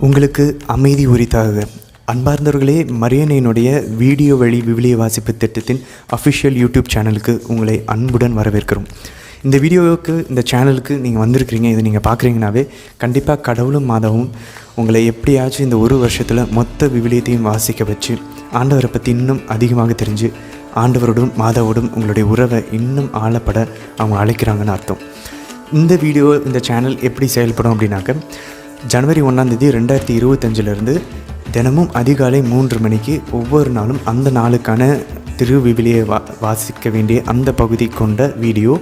உங்களுக்கு அமைதி உரித்தாக. அன்பார்ந்தவர்களே, மரியனையினுடைய வீடியோ வழி விவிலிய வாசிப்பு திட்டத்தின் அஃபிஷியல் யூடியூப் சேனலுக்கு உங்களை அன்புடன் வரவேற்கிறோம். இந்த வீடியோவுக்கு, இந்த சேனலுக்கு நீங்கள் வந்திருக்கிறீங்க, இதை நீங்கள் பார்க்குறீங்கனாவே கண்டிப்பாக கடவுளும் மாதாவும் உங்களை எப்படியாச்சும் இந்த ஒரு வருஷத்தில் மொத்த விவிலியத்தையும் வாசிக்க வச்சு ஆண்டவரை பற்றி இன்னும் அதிகமாக தெரிஞ்சு ஆண்டவரோடும் மாதாவோடும் உங்களுடைய உறவை இன்னும் ஆழப்பட அவங்க அழைக்கிறாங்கன்னு அர்த்தம். இந்த வீடியோ, இந்த சேனல் எப்படி செயல்படும் அப்படின்னாக்க, ஜனவரி 1 2025 தினமும் அதிகாலை 3 மணிக்கு ஒவ்வொரு நாளும் அந்த நாளுக்கான திருவிவிலியை வாசிக்க வேண்டிய அந்த பகுதி கொண்ட வீடியோ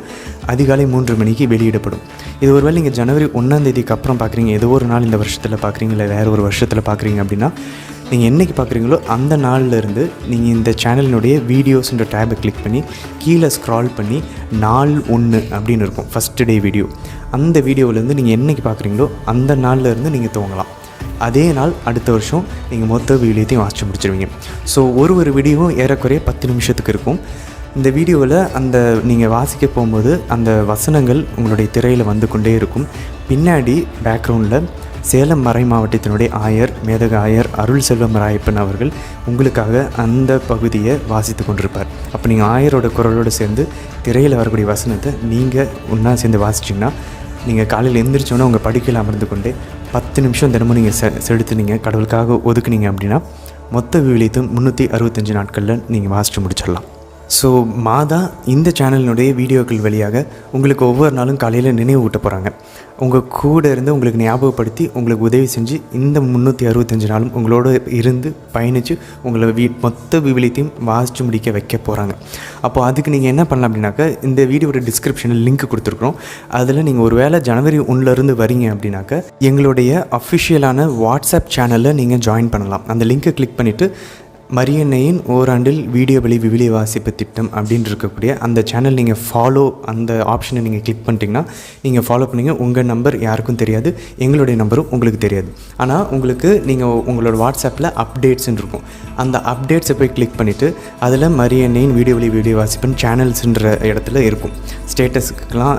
அதிகாலை 3 மணிக்கு வெளியிடப்படும். இது ஒருவேளை நீங்கள் ஜனவரி 1 அப்புறம் பார்க்குறீங்க, ஏதோ ஒரு நாள் இந்த வருஷத்தில் பார்க்குறீங்க, இல்லை வேறு ஒரு வருஷத்தில் பார்க்குறீங்க அப்படின்னா, நீங்கள் என்றைக்கு பார்க்குறீங்களோ அந்த நாள்லேருந்து நீங்கள் இந்த சேனலினுடைய வீடியோஸ்ன்ற டேபை கிளிக் பண்ணி கீழே ஸ்க்ரால் பண்ணி நாள் 1 அப்படின்னு இருக்கும், ஃபஸ்ட்டு டே வீடியோ. அந்த வீடியோவிலேருந்து நீங்கள் என்றைக்கு பார்க்குறீங்களோ அந்த நாள்லேருந்து நீங்கள் துவங்கலாம். அதே நாள் அடுத்த வருஷம் நீங்கள் மொத்த வீடியோத்தையும் வாசித்து முடிச்சிருவீங்க. ஸோ ஒரு வீடியோவும் ஏறக்குறைய 10 நிமிஷத்துக்கு இருக்கும். இந்த வீடியோவில் நீங்கள் வாசிக்க போகும்போது அந்த வசனங்கள் உங்களுடைய திரையில் வந்து கொண்டே இருக்கும். பின்னாடி பேக்ரவுண்டில் சேலம் மறை மாவட்டத்தினுடைய ஆயர், மேதக ஆயர் அருள் செல்வம் ராயப்பன் அவர்கள் உங்களுக்காக அந்த பகுதியை வாசித்து கொண்டிருப்பார். அப்போ நீங்கள் ஆயரோட குரலோடு சேர்ந்து திரையில் வரக்கூடிய வசனத்தை நீங்கள் ஒன்றா சேர்ந்து வாசிச்சிங்கன்னா, நீங்கள் காலையில் எழுந்திரிச்சோன்னே உங்கள் படிக்கையில் அமர்ந்து கொண்டே 10 நிமிஷம் தினமும் நீங்கள் செலுத்து நீங்கள் கடவுளுக்காக ஒதுக்குனீங்க அப்படின்னா மொத்த விவிலியத்தையும் 365 நாட்களில் நீங்கள் வாசித்து முடிச்சிடலாம். ஸோ மாதா இந்த சேனலினுடைய வீடியோக்கள் வழியாக உங்களுக்கு ஒவ்வொரு நாளும் காலையில் நினைவு ஊட்ட போகிறாங்க. உங்கள் கூட இருந்து உங்களுக்கு ஞாபகப்படுத்தி உங்களுக்கு உதவி செஞ்சு இந்த 365 நாளும் உங்களோட இருந்து பயணித்து உங்களை மொத்த விவிலியத்தையும் வாசித்து முடிக்க வைக்க போகிறாங்க. அப்போது அதுக்கு நீங்கள் என்ன பண்ணலாம் அப்படின்னாக்கா, இந்த வீடியோட டிஸ்கிரிப்ஷனில் லிங்க் கொடுத்துருக்குறோம். அதில் நீங்கள் ஒரு வேளை ஜனவரி 1 வரீங்க அப்படின்னாக்கா எங்களுடைய அஃபிஷியலான வாட்ஸ்அப் சேனலில் நீங்கள் ஜாயின் பண்ணலாம். அந்த லிங்க்கை கிளிக் பண்ணிவிட்டு மரியன்னையின் ஓராண்டில் வீடியோ வழி விவிலிய வாசிப்பு திட்டம் அப்படின்னு இருக்கக்கூடிய அந்த சேனல் நீங்கள் ஃபாலோ, அந்த ஆப்ஷனை நீங்கள் கிளிக் பண்ணிட்டீங்கன்னா நீங்கள் ஃபாலோ பண்ணிங்க. உங்கள் நம்பர் யாருக்கும் தெரியாது, எங்களுடைய நம்பரும் உங்களுக்கு தெரியாது. ஆனால் உங்களுக்கு உங்களோட வாட்ஸ்அப்பில் அப்டேட்ஸ்ன்னு இருக்கும். அந்த அப்டேட்ஸை போய் கிளிக் பண்ணிவிட்டு அதில் மரியன்னையின் வீடியோ வழி விவிலிய வாசிப்புன்னு சேனல்ஸுன்ற இடத்துல இருக்கும். ஸ்டேட்டஸுக்கெலாம்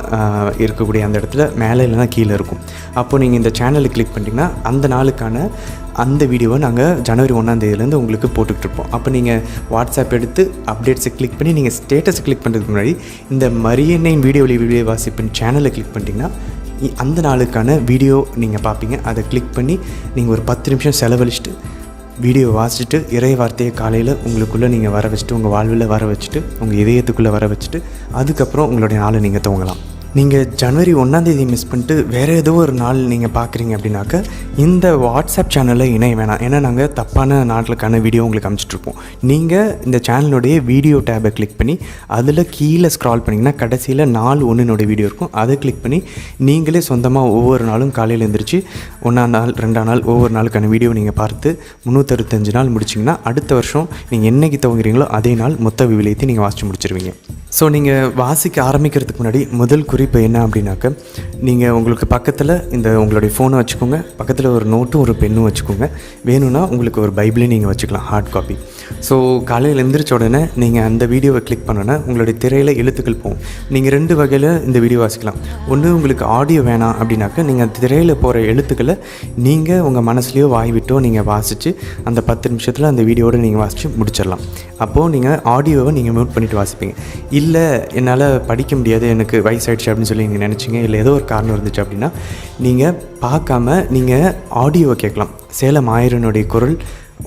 இருக்கக்கூடிய அந்த இடத்துல மேலே இல்லைனா கீழே இருக்கும். அப்போது நீங்கள் இந்த சேனலை கிளிக் பண்ணிட்டீங்கன்னா அந்த நாளுக்கான அந்த வீடியோவை நாங்கள் ஜனவரி 1 உங்களுக்கு போட்டுக்கிட்டுருப்போம். அப்போ நீங்கள் வாட்ஸ்அப் எடுத்து அப்டேட்ஸை கிளிக் பண்ணி நீங்கள் ஸ்டேட்டஸை கிளிக் பண்ணுறதுக்கு முன்னாடி இந்த மரியன்னையின் வீடியோ வழி விவிலிய வாசிப்பின் சேனலை கிளிக் பண்ணிட்டீங்கன்னா அந்த நாளுக்கான வீடியோ நீங்கள் பார்ப்பீங்க. அதை கிளிக் பண்ணி நீங்கள் ஒரு 10 நிமிஷம் செலவழிச்சிட்டு வீடியோ வாசிச்சுட்டு இறை வார்த்தையை காலையில் உங்களுக்குள்ளே நீங்கள் வர வச்சுட்டு, உங்கள் வாழ்வில் வர வச்சுட்டு, உங்கள் இதயத்துக்குள்ளே வர வச்சுட்டு அதுக்கப்புறம் உங்களுடைய நாளை நீங்கள் துவங்கலாம். நீங்கள் ஜனவரி 1 மிஸ் பண்ணிட்டு வேறு ஏதோ ஒரு நாள் நீங்கள் பார்க்குறீங்க அப்படின்னாக்க இந்த வாட்ஸ்அப் சேனலில் இணைய வேணாம். ஏன்னா நாங்கள் தப்பான நாட்களுக்கான வீடியோ உங்களுக்கு அனுப்பிச்சிட்ருப்போம். நீங்கள் இந்த சேனலுடைய வீடியோ டேபை கிளிக் பண்ணி அதில் கீழே ஸ்க்ரால் பண்ணிங்கன்னா கடைசியில் நாள் 1 வீடியோ இருக்கும். அதை கிளிக் பண்ணி நீங்களே சொந்தமாக ஒவ்வொரு நாளும் காலையில் எழுந்திரிச்சு 1ஆம் நாள் 2ஆம் நாள் ஒவ்வொரு நாளுக்கான வீடியோ நீங்கள் பார்த்து 365 நாள் முடிச்சிங்கன்னா அடுத்த வருஷம் நீங்கள் என்றைக்கு துவங்குறீங்களோ அதே நாள் மொத்த விவிலியத்தை நீங்கள் வாசித்து முடிச்சிருவீங்க. ஸோ நீங்கள் வாசிக்க ஆரம்பிக்கிறதுக்கு முன்னாடி முதல் குறிப்பு என்ன அப்படின்னாக்க, நீங்கள் உங்களுக்கு பக்கத்தில் உங்களுடைய ஃபோனை வச்சுக்கோங்க, பக்கத்தில் ஒரு நோட்டும் ஒரு பென்னும் வச்சுக்கோங்க. வேணும்னா உங்களுக்கு ஒரு பைபிளையும் நீங்கள் வச்சுக்கலாம், ஹார்ட் காப்பி. ஸோ காலையில் எழுந்திரிச்ச உடனே நீங்கள் அந்த வீடியோவை கிளிக் பண்ணோன்னா உங்களுடைய திரையில் எழுத்துக்கள் போகும். நீங்கள் 2 வகையில் இந்த வீடியோ வாசிக்கலாம். ஒன்று, உங்களுக்கு ஆடியோ வேணாம் அப்படின்னாக்க நீங்கள் திரையில் போகிற எழுத்துக்களை நீங்கள் உங்கள் மனசுலையோ வாய் விட்டோ நீங்கள் வாசித்து அந்த 10 நிமிஷத்தில் அந்த வீடியோவோடு நீங்கள் வாசித்து முடிச்சிடலாம். அப்போது நீங்கள் ஆடியோவை நீங்கள் மியூட் பண்ணிவிட்டு வாசிப்பீங்க. இல்லை என்னால் படிக்க முடியாது, எனக்கு வயசாயிடுச்சு அப்படின்னு சொல்லி நீங்கள் நினச்சிங்க, இல்லை ஏதோ ஒரு காரணம் இருந்துச்சு அப்படின்னா நீங்கள் பார்க்காம நீங்கள் ஆடியோவை கேட்கலாம். சேலம் ஆயரனுடைய குரல்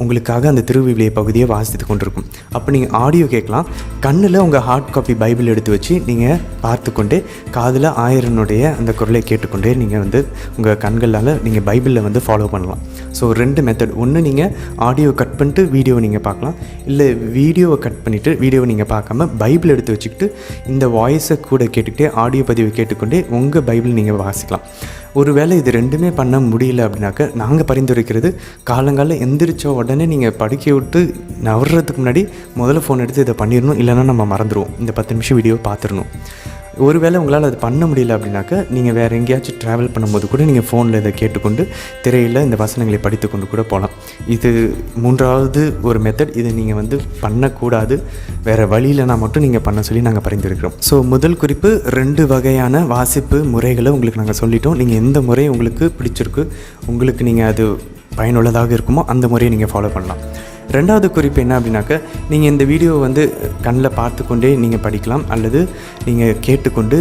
உங்களுக்காக அந்த திருவிவிலிய பகுதியை வாசித்து கொண்டிருக்கும். அப்போ நீங்கள் ஆடியோ கேட்கலாம். கண்ணில் உங்கள் ஹார்ட் காப்பி பைபிள் எடுத்து வச்சு நீங்கள் பார்த்து கொண்டே காதில் ஆயரனுடைய அந்த குரலை கேட்டுக்கொண்டே நீங்கள் உங்கள் கண்களால் நீங்கள் பைபிளில் ஃபாலோ பண்ணலாம். So 2 method. ஒன்று, நீங்கள் ஆடியோ கட் பண்ணிட்டு வீடியோவை நீங்கள் பார்க்கலாம். இல்லை வீடியோவை கட் பண்ணிவிட்டு வீடியோவை நீங்கள் பார்க்காம பைபிள் எடுத்து வச்சுக்கிட்டு இந்த வாய்ஸை கூட கேட்டுக்கிட்டே ஆடியோ பதிவை கேட்டுக்கொண்டே உங்கள் பைபிள் நீங்கள் வாசிக்கலாம். ஒருவேளை இது 2மே பண்ண முடியல அப்படின்னாக்க நாங்கள் பரிந்துரைக்கிறது, காலங்காலம் எந்திரிச்ச உடனே நீங்கள் படிக்க விட்டு நவர்றதுக்கு முன்னாடி முதல்ல ஃபோன் எடுத்து இதை பண்ணிடணும். இல்லைன்னா நம்ம மறந்துடுவோம். இந்த 10 நிமிஷம் வீடியோ பார்த்துடணும். ஒருவேளை உங்களால் அது பண்ண முடியல அப்படின்னாக்க நீங்கள் வேறு எங்கேயாச்சும் ட்ராவல் பண்ணும்போது கூட நீங்கள் ஃபோனில் இதை கேட்டுக்கொண்டு திரையில் இந்த வசனங்களை படித்து கொண்டு கூட போகலாம். இது 3வது ஒரு மெத்தட். இதை நீங்கள் பண்ணக்கூடாது, வேறு வழியிலனா மட்டும் நீங்கள் பண்ண சொல்லி நாங்கள் பரிந்துரைக்கிறோம். ஸோ முதல் குறிப்பு, 2 வகையான வாசிப்பு முறைகளை உங்களுக்கு நாங்கள் சொல்லிட்டோம். நீங்கள் எந்த முறை உங்களுக்கு பிடிச்சிருக்கு, உங்களுக்கு நீங்கள் அது பயனுள்ளதாக இருக்குமோ அந்த முறையை நீங்கள் ஃபாலோ பண்ணலாம். ரெண்டாவது குறிப்பு என்ன அப்படின்னாக்க, நீங்கள் இந்த வீடியோவை வந்து கண்ணில் பார்த்து கொண்டே நீங்கள் படிக்கலாம், அல்லது நீங்கள் கேட்டுக்கொண்டு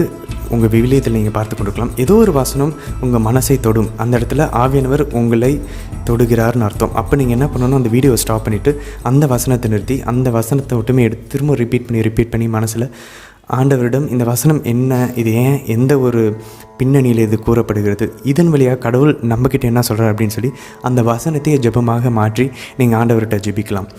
உங்கள் விவிலியத்தில் நீங்கள் பார்த்து கொண்டிருக்கலாம். ஏதோ ஒரு வசனம் உங்கள் மனசை தொடும், அந்த இடத்துல ஆவியானவர் உங்களை தொடுகிறார்னு அர்த்தம். அப்போ நீங்கள் என்ன பண்ணணும், அந்த வீடியோவை ஸ்டாப் பண்ணிவிட்டு அந்த வசனத்தை நிறுத்தி அந்த வசனத்தை மட்டுமே எடுத்து திரும்ப ரிப்பீட் பண்ணி மனசில் ஆண்டவரிடம் இந்த வசனம் என்ன, இது ஏன், எந்த ஒரு பின்னணியில் இது கூறப்படுகிறது, இதன் வழியாக கடவுள் நம்மக்கிட்ட என்ன சொல்கிறார் அப்படின்னு சொல்லி அந்த வசனத்தையே ஜெபமாக மாற்றி நீங்கள் ஆண்டவர்கிட்ட ஜெபிக்கலாம்.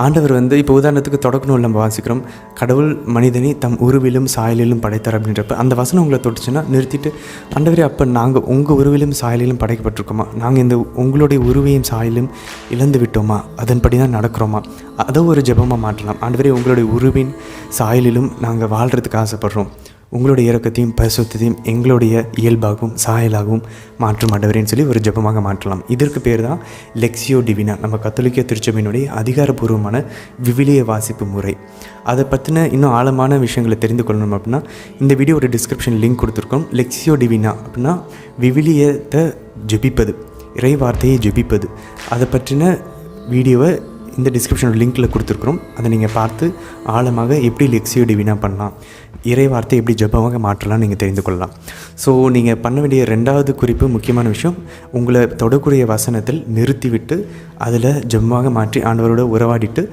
ஆண்டவர் வந்து இப்போ உதாரணத்துக்கு தொடக்க நூல் நம்ம வாசிக்கிறோம், கடவுள் மனிதனை தம் உருவிலும் சாயலிலும் படைத்தார் அப்படின்றப்ப அந்த வசனம் உங்களை தொட்டுச்சுன்னா நிறுத்திட்டு, ஆண்டவரே அப்போ நாங்கள் உங்கள் உருவிலும் சாயலிலும் படைக்கப்பட்டிருக்கோமா, நாங்கள் இந்த உங்களுடைய உருவையும் சாயலும் இழந்து விட்டோமா, அதன்படி தான் நடக்கிறோமா, அதை ஒரு ஜெபமாக மாற்றலாம். ஆண்டவரே உங்களுடைய உருவின் சாயலிலும் நாங்கள் வாழ்கிறதுக்கு ஆசைப்படுறோம், உங்களுடைய இரக்கத்தையும் பரிசுத்தையும் எங்களுடைய இயல்பாகவும் சாயலாகவும் மாற்றும் ஆண்டவரேன்னு சொல்லி ஒரு ஜெபமாக மாற்றலாம். இதற்கு பேர் தான் லெக்சியோ டிவினா, நம்ம கத்தோலிக்க திருச்சபையினுடைய அதிகாரப்பூர்வமான விவிலிய வாசிப்பு முறை. அதை பற்றின இன்னும் ஆழமான விஷயங்களை தெரிந்து கொள்ளணும் அப்படின்னா இந்த வீடியோட டிஸ்கிரிப்ஷன் லிங்க் கொடுத்துருக்கோம். லெக்சியோ டிவினா அப்படின்னா விவிலியத்தை ஜெபிப்பது, இறை வார்த்தையை ஜெபிப்பது, அதை பற்றின வீடியோவை இந்த டிஸ்கிரிப்ஷனோட லிங்க்கில் கொடுத்துருக்குறோம். அதை நீங்கள் பார்த்து ஆழமாக எப்படி லெக்சியோ டிவினா பண்ணலாம், இறை வார்த்தை எப்படி ஜெபமாக மாற்றலாம் நீங்கள் தெரிந்து கொள்ளலாம். ஸோ நீங்கள் பண்ண வேண்டிய ரெண்டாவது குறிப்பு, முக்கியமான விஷயம், உங்களை தொடக்கூடிய வசனத்தில் நிறுத்திவிட்டு அதில் ஜெபமாக மாற்றி ஆண்டவரோட உறவாடிட்டு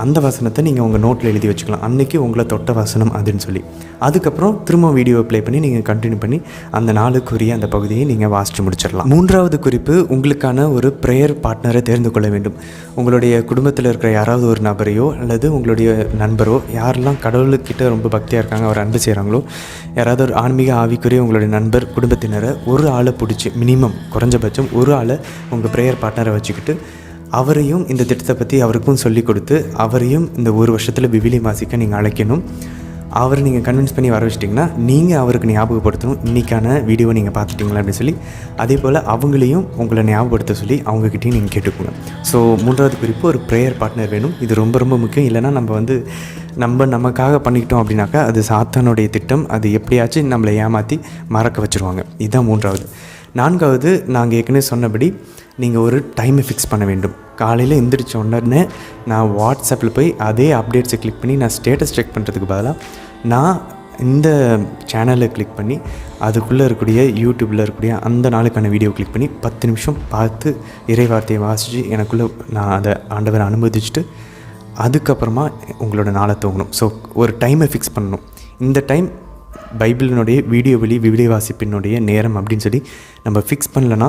அந்த வசனத்தை நீங்கள் உங்கள் நோட்டில் எழுதி வச்சுக்கலாம், அன்றைக்கி உங்களை தொட்ட வசனம் அதுன்னு சொல்லி. அதுக்கப்புறம் திரும்ப வீடியோவை ப்ளே பண்ணி நீங்கள் கண்டினியூ பண்ணி அந்த நாளுக்குரிய அந்த பகுதியை நீங்கள் வாசித்து முடிச்சிடலாம். மூன்றாவது குறிப்பு, உங்களுக்கான ஒரு ப்ரேயர் பார்ட்னரை தேர்ந்து கொள்ள வேண்டும். உங்களுடைய குடும்பத்தில் இருக்கிற யாராவது ஒரு நபரையோ அல்லது உங்களுடைய நண்பரோ, யாரெல்லாம் கடவுளுக்கிட்ட ரொம்ப பக்தியாக இருக்காங்க, அவர் அன்பு செய்கிறாங்களோ, யாராவது ஒரு ஆன்மீக ஆவிக்குரிய உங்களுடைய நண்பர் குடும்பத்தினரை ஒரு ஆளை பிடிச்சி, மினிமம் குறைஞ்சபட்சம் ஒரு ஆளை உங்கள் ப்ரேயர் பார்ட்னரை வச்சுக்கிட்டு அவரையும் இந்த திட்டத்தை பற்றி அவருக்கும் சொல்லிக் கொடுத்து அவரையும் இந்த ஒரு வருஷத்தில் விவிலியம் வாசிக்க நீங்கள் அழைக்கணும். அவரை நீங்கள் கன்வின்ஸ் பண்ணி வர வச்சிட்டிங்கன்னா நீங்கள் அவருக்கு ஞாபகப்படுத்தணும், இன்றைக்கான வீடியோவை நீங்கள் பார்த்துட்டிங்களா அப்படின்னு சொல்லி. அதே போல் அவங்களையும் உங்களை ஞாபகப்படுத்த சொல்லி அவங்கக்கிட்டையும் நீங்கள் கேட்டுக்கோங்க. ஸோ மூன்றாவது குறிப்பு, ஒரு ப்ரேயர் பார்ட்னர் வேணும். இது ரொம்ப ரொம்ப முக்கியம். இல்லைனா நம்ம நமக்காக பண்ணிக்கிட்டோம் அப்படின்னாக்கா அது சாத்தானுடைய திட்டம், அது எப்படியாச்சும் நம்மளை ஏமாற்றி மறக்க வச்சுருவாங்க. இதுதான் மூன்றாவது. நான்காவது, நாங்கள் ஏற்கனவே சொன்னபடி நீங்கள் ஒரு டைமை ஃபிக்ஸ் பண்ண வேண்டும். காலையில் எந்திரிச்ச உடனே நான் வாட்ஸ்அப்பில் போய் அதே அப்டேட்ஸை கிளிக் பண்ணி நான் ஸ்டேட்டஸ் செக் பண்ணுறதுக்கு பதிலாக நான் இந்த சேனலை கிளிக் பண்ணி அதுக்குள்ளே இருக்கக்கூடிய யூடியூப்பில் இருக்கக்கூடிய அந்த நாளுக்கான வீடியோ கிளிக் பண்ணி 10 நிமிஷம் பார்த்து இறை வார்த்தையை வாசித்து எனக்குள்ளே நான் அதை ஆண்டவரை அனுமதிச்சுட்டு அதுக்கப்புறமா உங்களோட நாளை தூங்கணும். ஸோ ஒரு டைமை ஃபிக்ஸ் பண்ணணும். இந்த டைம் பைபிளினுடைய விவிலிய வாசிப்பினுடைய நேரம் அப்படின்னு சொல்லி நம்ம ஃபிக்ஸ் பண்ணலன்னா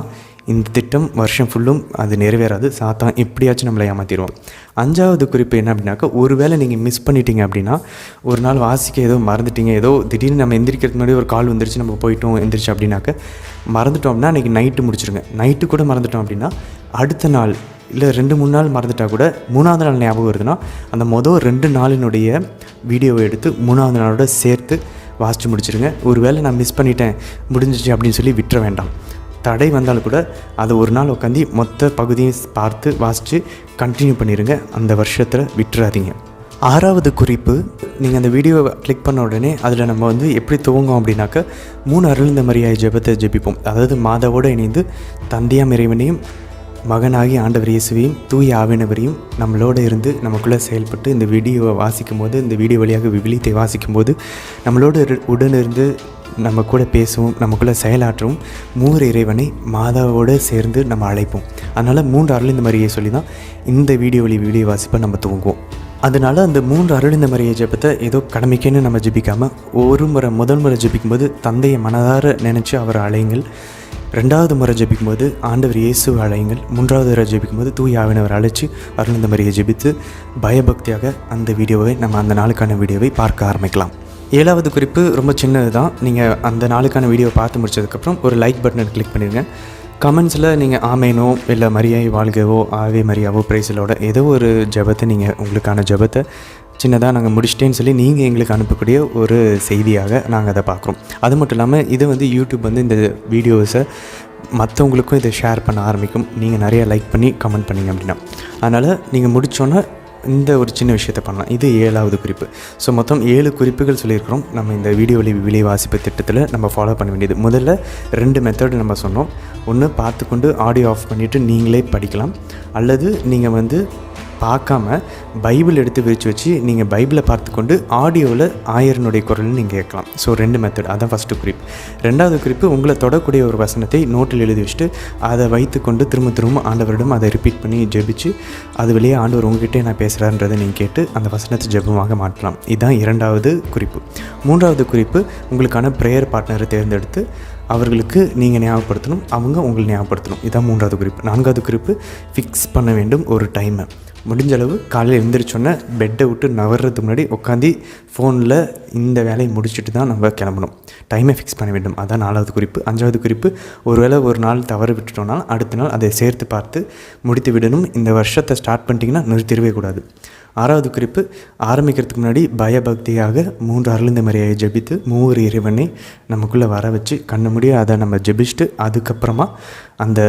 இந்த திட்டம் வருஷம் ஃபுல்லும் அது நிறைவேறாது. சாத்தான் எப்படியாச்சும் நம்மளை ஏமாற்றிடுவோம். அஞ்சாவது குறிப்பு என்ன அப்படின்னாக்கா, ஒரு வேளை நீங்கள் மிஸ் பண்ணிட்டீங்க அப்படின்னா, ஒரு நாள் வாசிக்க ஏதோ மறந்துட்டீங்க, ஏதோ திடீர்னு நம்ம எந்திரிக்கிறதுக்கு முன்னாடி ஒரு கால் வந்துருச்சு, நம்ம போயிட்டோம் எந்திரிச்சு அப்படின்னாக்க மறந்துட்டோம் அப்படின்னா அன்றைக்கி நைட்டு முடிச்சிருங்க. நைட்டு கூட மறந்துட்டோம் அப்படின்னா அடுத்த நாள் இல்லை 2-3 நாள் மறந்துட்டால் கூட 3ஆவது நாள் ஞாபகம் வருதுன்னா அந்த மொதல் 2 நாளினுடைய வீடியோவை எடுத்து 3ஆவது நாளோட சேர்த்து வாசித்து முடிச்சிருங்க. ஒரு வேளை நான் மிஸ் பண்ணிட்டேன் முடிஞ்சிச்சு அப்படின்னு சொல்லி விட்டுற வேண்டாம். தடை வந்தாலும் கூட அதை ஒரு நாள் உட்காந்து மொத்த பகுதியும் பார்த்து வாசித்து கண்டினியூ பண்ணிடுங்க. அந்த வருஷத்தில் விட்டுறாதீங்க. 6வது குறிப்பு, நீங்கள் அந்த வீடியோவை கிளிக் பண்ண உடனே அதில் நம்ம எப்படி துவங்கும் அப்படின்னாக்கா 3 அருள்ந்த மரியாதை ஜெபத்தை ஜெபிப்போம். அதாவது மாதாவோடு இணைந்து தந்தையாம் இறைவனையும் மகனாகி ஆண்டவர் இயேசுவையும் தூய ஆவியானவரையும் நம்மளோட இருந்து நமக்குள்ளே செயல்பட்டு இந்த வீடியோவை வாசிக்கும் போது, இந்த வீடியோ வழியாக விவிலியத்தை வாசிக்கும் போது நம்மளோட உடனிருந்து நம்ம கூட பேசவும் நமக்குள்ளே செயலாற்றவும் 3 இறைவனை மாதாவோடு சேர்ந்து நம்ம அழைப்போம். அதனால் 3 அருள்ந்த மரியை சொல்லி தான் இந்த வீடியோ வாசிப்பை நம்ம துவங்குவோம். அதனால் அந்த 3 அருள்ந்த மரியை ஜெபத்தை ஏதோ கடமைக்கேன்னு நம்ம ஜெபிக்காமல் முதல் முறை ஜெபிக்கும்போது தந்தையை மனதார நினச்சி அவரை அழையுங்கள். 2வது முறை ஜெபிக்கும்போது ஆண்டவர் இயேசுவை அழையுங்கள். 3வது முறை ஜெபிக்கும்போது தூய ஆவியானவரை அழைச்சி அருள்ந்த மரியை ஜெபித்து பயபக்தியாக அந்த வீடியோவை நம்ம அந்த நாளுக்கான வீடியோவை பார்க்க ஆரம்பிக்கலாம். 7வது குறிப்பு ரொம்ப சின்னது தான். நீங்கள் அந்த நாளுக்கான வீடியோவை பார்த்து முடிச்சதுக்கப்புறம் ஒரு லைக் பட்டனை கிளிக் பண்ணிடுங்க. கமெண்ட்ஸில் நீங்கள் ஆமேனோ இல்லை மரியாதை வாழ்கவோ ஆவே மரியாவோ பிரைஸலோட ஏதோ ஒரு ஜெபத்தை நீங்கள் உங்களுக்கான ஜெபத்தை சின்னதாக நாங்கள் முடிச்சிட்டேன்னு சொல்லி நீங்கள் எங்களுக்கு அனுப்பக்கூடிய ஒரு செய்தியாக நாங்கள் அதை பார்க்குறோம். அது மட்டும் இல்லாமல் இது யூடியூப் இந்த வீடியோஸை மற்றவங்களுக்கும் இதை ஷேர் பண்ண ஆரம்பிக்கும், நீங்கள் நிறைய லைக் பண்ணி கமெண்ட் பண்ணிங்க அப்படின்னா. அதனால் நீங்கள் முடித்தோன்னே இந்த ஒரு சின்ன விஷயத்தை பண்ணலாம். இது 7வது குறிப்பு. ஸோ மொத்தம் 7 குறிப்புகள் சொல்லியிருக்கிறோம். நம்ம இந்த வீடியோ வழி விவிலிய வாசிப்பு திட்டத்தில் நம்ம ஃபாலோ பண்ண வேண்டியது. முதல்ல 2 மெத்தட் நம்ம சொன்னோம். ஒன்று பார்த்துக்கொண்டு ஆடியோ ஆஃப் பண்ணிவிட்டு நீங்களே படிக்கலாம், அல்லது நீங்கள் வந்து பார்க்காம பைபிள் எடுத்து விரித்து வச்சு நீங்கள் பைபிளை பார்த்துக்கொண்டு ஆடியோவில் ஆயரனுடைய குரல்னு நீங்கள் கேட்கலாம். So 2 method. அதான் ஃபஸ்ட்டு குறிப்பு. 2வது குறிப்பு, உங்களை தொடக்கூடிய ஒரு வசனத்தை நோட்டில் எழுதி வச்சுட்டு அதை வைத்துக்கொண்டு திரும்ப ஆண்டவரிடம் அதை ரிப்பீட் பண்ணி ஜெபிச்சு அது வெளியே ஆண்டவர் உங்ககிட்டே நான் பேசுகிறான்றதை நீங்கள் கேட்டு அந்த வசனத்தை ஜெபமாக மாற்றலாம். இதுதான் 2வது குறிப்பு. 3வது குறிப்பு, உங்களுக்கான ப்ரேயர் பார்ட்னரை தேர்ந்தெடுத்து அவர்களுக்கு நீங்கள் ஞாபகப்படுத்தணும், அவங்க உங்களை ஞாபகப்படுத்தணும். இதுதான் 3வது குறிப்பு. 4வது குறிப்பு, ஃபிக்ஸ் பண்ண வேண்டும் ஒரு டைமை. முடிஞ்ச அளவு காலையில் எழுந்திரிச்சோன்னே பெட்டை விட்டு நவர்றதுக்கு முன்னாடி உட்காந்து ஃபோனில் இந்த வேலையை முடிச்சுட்டு தான் நம்ம கிளம்பணும். டைமை ஃபிக்ஸ் பண்ண வேண்டும். அதான் 4வது குறிப்பு. 5வது குறிப்பு, ஒருவேளை ஒரு நாள் தவறு விட்டுட்டோம்னா அடுத்த நாள் அதை சேர்த்து பார்த்து முடித்து விடணும். இந்த வருஷத்தை ஸ்டார்ட் பண்ணிட்டீங்கன்னா நிறுத்திடவே கூடாது. 6வது குறிப்பு, ஆரம்பிக்கிறதுக்கு முன்னாடி பயபக்தியாக 3 அருளிந்த மரியாதை ஜெபித்து 3 இறைவனை நமக்குள்ளே வர வச்சு கண்ண முடிய அதை நம்ம ஜெபிச்சுட்டு அதுக்கப்புறமா அந்த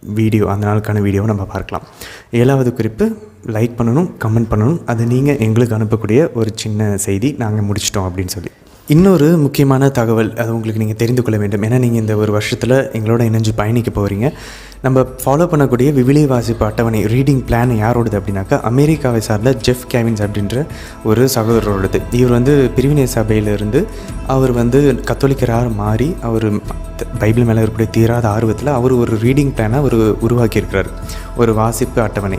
அந்த நாளுக்கான வீடியோவை நம்ம பார்க்கலாம். 7வது குறிப்பு, லைக் பண்ணணும், கமெண்ட் பண்ணணும். அது நீங்கள் எங்களுக்கு அனுப்பக்கூடிய ஒரு சின்ன செய்தி, நாங்கள் முடிச்சிட்டோம் அப்படின்னு சொல்லி. இன்னொரு முக்கியமான தகவல், அது உங்களுக்கு நீங்கள் தெரிந்து கொள்ள வேண்டும். ஏன்னா நீங்கள் இந்த ஒரு வருஷத்தில் எங்களோட இணைஞ்சு பயணிக்க போகிறீங்க. நம்ம ஃபாலோ பண்ணக்கூடிய விவிலிய வாசிப்பு அட்டவணை ரீடிங் பிளான் யாரோடது அப்படின்னாக்கா அமெரிக்காவை சார்ந்த ஜெஃப் கேவின்ஸ் அப்படின்ற ஒரு சகோதரரோடது. இவர் வந்து பிரிவினை சபையிலிருந்து அவர் வந்து கத்தோலிக்கராக மாறி அவர் பைபிள் மேலே இருக்கக்கூடிய தீராத ஆர்வத்தில் அவர் ஒரு ரீடிங் பிளானை அவர் உருவாக்கியிருக்கிறார், ஒரு வாசிப்பு அட்டவணை.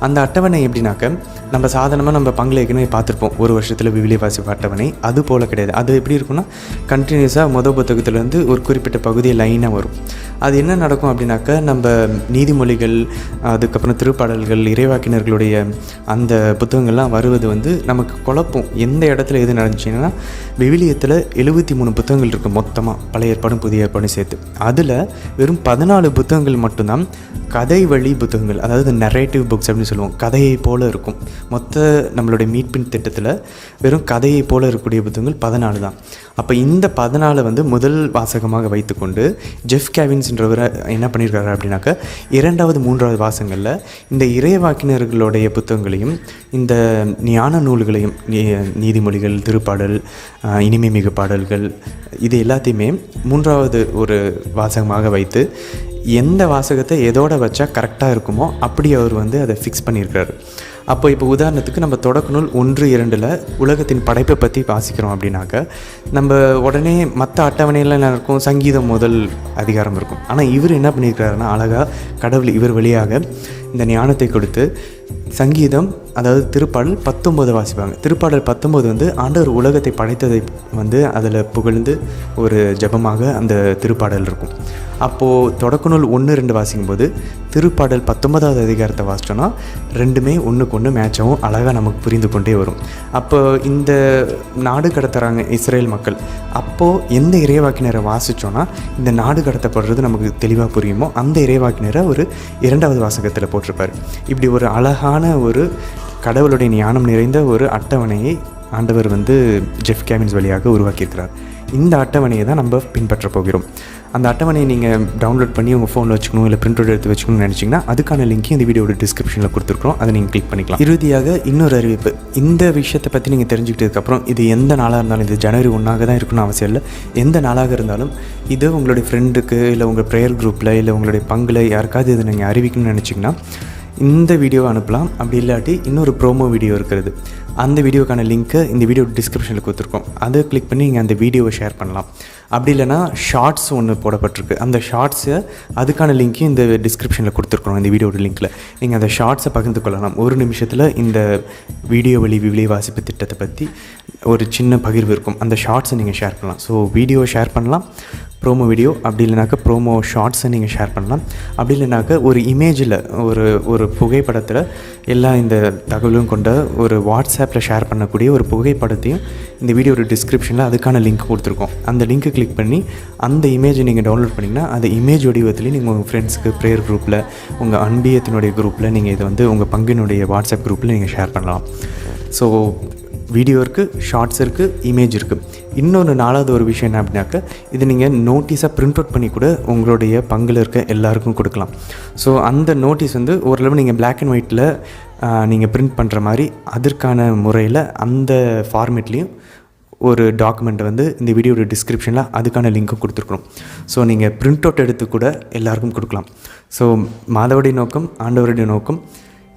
அந்த அட்டவணை எப்படின்னாக்க நம்ம சாதாரணமாக நம்ம பங்கில் ஏற்கனவே பார்த்துருப்போம் ஒரு வருஷத்தில் விவிலிய வாசிப்பு அட்டவணை. அது போல் கிடையாது. அது எப்படி இருக்குன்னா கண்டினியூஸாக புத்தகத்துலேருந்து ஒரு குறிப்பிட்ட பகுதியை லைனாக வரும். அது என்ன நடக்கும் அப்படின்னாக்கா நம்ம நீதிமொழிகள், அதுக்கப்புறம் திருப்பாடல்கள், இறைவாக்கினர்களுடைய அந்த புத்தகங்கள்லாம் வருவது வந்து நமக்கு குழப்பம். எந்த இடத்துல எது நடந்துச்சுன்னா விவிலியத்தில் 73 புத்தகங்கள் இருக்குது மொத்தமாக, பழைய ஏற்பாடும் புதிய ஏற்பாடும் சேர்த்து. அதில் வெறும் 14 புத்தகங்கள் மட்டும்தான் கதை வழி புத்தகங்கள், அதாவது நரேட்டிவ் புக்ஸ் அப்படின்னு சொல்லுவோம். கதையை போல் இருக்கும். மொத்த நம்மளுடைய மீட்பின் திட்டத்தில் வெறும் கதையை போல் இருக்கக்கூடிய புத்தகங்கள் 14 தான். அப்போ இந்த 14 வந்து முதல் வாசகமாக வைத்துக்கொண்டு ஜெஃப் கேவின்ஸ்ன்றவர் என்ன பண்ணியிருக்காரு அப்படின்னாக்கா 2வது 3வது வாசகங்களில் இந்த இறைவாக்கினர்களுடைய புத்தகங்களையும் இந்த ஞான நூல்களையும், நீதிமொழிகள், திருப்பாடல், இனிமை மிகு பாடல்கள், இது எல்லாத்தையுமே 3வது ஒரு வாசகமாக வைத்து எந்த வாசகத்தை எதோட வச்சா கரெக்டாக இருக்குமோ அப்படி அவர் வந்து அதை ஃபிக்ஸ் பண்ணியிருக்காரு. அப்போ இப்போ உதாரணத்துக்கு நம்ம தொடக்க நூல் 1-2 உலகத்தின் படைப்பை பற்றி வாசிக்கிறோம் அப்படின்னாக்க நம்ம உடனே மற்ற அட்டவணையில் என்ன இருக்கும், சங்கீதம் முதல் அதிகாரம் இருக்கும். ஆனால் இவர் என்ன பண்ணியிருக்கிறாருன்னா அழகாக கடவுள் இவர் வழியாக இந்த ஞானத்தை கொடுத்து சங்கீதம், அதாவது திருப்பாடல் 19 வாசிப்பாங்க. திருப்பாடல் 19 வந்து ஆண்டவர் உலகத்தை படைத்ததை வந்து அதில் புகழ்ந்து ஒரு ஜபமாக அந்த திருப்பாடல் இருக்கும். அப்போது தொடக்க நூல் 1-2 வாசிக்கும்போது திருப்பாடல் 19வது அதிகாரத்தை வாசித்தோன்னா ரெண்டுமே ஒன்றுக்கு ஒன்று மேட்சாகவும் அழகாக நமக்கு புரிந்து கொண்டே வரும். அப்போ இந்த நாடு கடத்துகிறாங்க இஸ்ரேல் மக்கள். அப்போது எந்த இறைவாக்கினரை வாசித்தோன்னா இந்த நாடு கடத்தப்படுறது நமக்கு தெளிவாக புரியுமோ அந்த இறைவாக்கினரை ஒரு 2வது வாசகத்தில் போட்டிருப்பார். இப்படி ஒரு அழகான ஒரு கடவுளுடைய ஞானம் நிறைந்த ஒரு அட்டவணையை ஆண்டவர் வந்து ஜெஃப் கேவின்ஸ் வழியாக உருவாக்கியிருக்கிறார். இந்த அட்டவணையை தான் நம்ம பின்பற்ற போகிறோம். அந்த அட்டவணையை நீங்கள் டவுன்லோட் பண்ணி உங்கள் ஃபோனில் வச்சுக்கணும், இல்லை பிரிண்ட் அவுட் எடுத்து வச்சுக்கணும்னு நினச்சிங்கன்னா அதுக்கான லிங்க் இந்த வீடியோட டிஸ்கிரிப்ஷனில் கொடுத்துருக்கோம், அதை நீங்கள் கிளிக் பண்ணிக்கலாம். இறுதியாக இன்னொரு அறிவிப்பு. இந்த விஷயத்தை பற்றி நீங்கள் தெரிஞ்சுக்கிட்டதுக்கப்புறம் இது எந்த நாளாக இருந்தாலும், இது ஜனவரி 1 தான் இருக்கணும்னு அவசியம் இல்லை, எந்த நாளாக இருந்தாலும் இது உங்களுடைய ஃப்ரெண்டுக்கு, இல்லை உங்கள் ப்ரேயர் குரூப்பில், இல்லை உங்களுடைய பங்கில் யாருக்காவது இதை நீங்கள் அறிவிக்கணும்னு நினச்சிங்கன்னா இந்த வீடியோவை அனுப்பலாம். அப்படி இல்லாட்டி இன்னொரு ப்ரோமோ வீடியோ இருக்கிறது, அந்த வீடியோக்கான லிங்க்கை இந்த வீடியோ டிஸ்கிரிப்ஷனில் கொடுத்துருக்கோம், அதை கிளிக் பண்ணி நீங்கள் அந்த வீடியோவை ஷேர் பண்ணலாம். அப்படி இல்லைனா ஷார்ட்ஸ் ஒன்று போடப்பட்டிருக்கு, அந்த ஷார்ட்ஸை அதுக்கான லிங்க்கையும் இந்த டிஸ்கிரிப்ஷனில் கொடுத்துருக்குறோம். இந்த வீடியோட லிங்க்கில் நீங்கள் அந்த ஷார்ட்ஸை பகிர்ந்து கொள்ளலாம். 1 நிமிஷத்தில் இந்த வீடியோ வழி விவிலிய வாசிப்பு திட்டத்தை பற்றி ஒரு சின்ன பகிர்வு இருக்கும். அந்த ஷார்ட்ஸை நீங்கள் ஷேர் பண்ணலாம். ஸோ வீடியோ ஷேர் பண்ணலாம், ப்ரோமோ வீடியோ, அப்படி இல்லைனாக்கா ப்ரோமோ ஷார்ட்ஸை நீங்கள் ஷேர் பண்ணலாம். அப்படி இல்லைனாக்கா ஒரு இமேஜில் ஒரு புகைப்படத்தில் எல்லா இந்த தகவலும் கொண்ட ஒரு வாட்ஸ்அப்பில் ஷேர் பண்ணக்கூடிய ஒரு புகைப்படத்தையும் இந்த வீடியோட டிஸ்கிரிப்ஷனில் அதுக்கான லிங்க் கொடுத்துருக்கோம். அந்த லிங்க்கை கிளிக் பண்ணி அந்த இமேஜை நீங்கள் டவுன்லோட் பண்ணிங்கன்னா அந்த இமேஜ் வடிவத்துலேயும் நீங்கள் உங்கள் ஃப்ரெண்ட்ஸுக்கு, ப்ரேயர் குரூப்பில், உங்கள் அன்பியத்தினுடைய குரூப்பில் நீங்கள் இதை வந்து உங்கள் பங்கினுடைய வாட்ஸ்அப் குரூப்பில் நீங்கள் ஷேர் பண்ணலாம். ஸோ வீடியோ இருக்குது, ஷார்ட்ஸ் இருக்குது, இமேஜ் இருக்குது. இன்னொன்று 4வது ஒரு விஷயம் என்ன அப்படின்னாக்கா, இது நீங்கள் நோட்டீஸாக பிரிண்ட் அவுட் பண்ணி கூட உங்களுடைய பங்கில் இருக்க எல்லாருக்கும் கொடுக்கலாம். ஸோ அந்த நோட்டீஸ் வந்து ஓரளவு நீங்கள் பிளாக் அண்ட் ஒயிட்டில் நீங்கள் பிரிண்ட் பண்ணுற மாதிரி அதற்கான முறையில் அந்த ஃபார்மேட்லேயும் ஒரு டாக்குமெண்ட் வந்து இந்த வீடியோட டிஸ்கிரிப்ஷனில் அதுக்கான லிங்க்கும் கொடுத்துருக்குறோம். ஸோ நீங்கள் பிரிண்ட் அவுட் எடுத்து கூட எல்லாருக்கும் கொடுக்கலாம். ஸோ மாதாவுடைய நோக்கம், ஆண்டவருடைய நோக்கம்,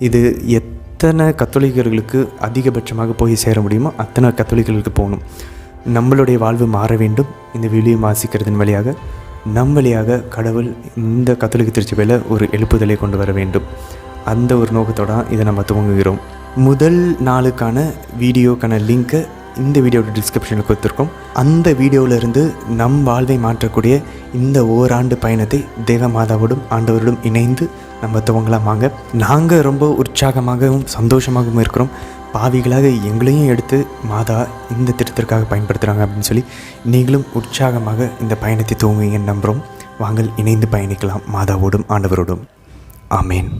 இது எத்தனை கத்தோலிக்கர்களுக்கு அதிகபட்சமாக போய் சேர முடியுமோ அத்தனை கத்தோலிக்கர்களுக்கு போகணும். நம்மளுடைய வாழ்வு மாற வேண்டும். இந்த வீடியோ வாசிக்கிறதன் வழியாக வழியாக கடவுள் இந்த கத்தோலிக்க திருச்சபையில் ஒரு எழுப்புதலை கொண்டு வர வேண்டும். அந்த ஒரு நோக்கத்தோடு இதை நம்ம துவங்குகிறோம். முதல் நாளுக்கான வீடியோக்கான லிங்க்கை இந்த வீடியோட டிஸ்கிரிப்ஷனில் கொடுத்துருக்கோம். அந்த வீடியோவிலேருந்து நம் வாழ்வை மாற்றக்கூடிய இந்த ஓராண்டு பயணத்தை தேவமாதாவோடும் ஆண்டவரோடும் இணைந்து நம்ம துவங்கலாம். வாங்க. நாங்கள் ரொம்ப உற்சாகமாகவும் சந்தோஷமாகவும் இருக்கிறோம். பாவிகளாக எங்களையும் எடுத்து மாதா இந்த திட்டத்திற்காக பயன்படுத்துகிறாங்க அப்படின்னு சொல்லி நீங்களும் உற்சாகமாக இந்த பயணத்தை துவங்குவீங்கன்னு நம்புகிறோம். வாங்கள், இணைந்து பயணிக்கலாம் மாதாவோடும் ஆண்டவரோடும். ஆமேன்.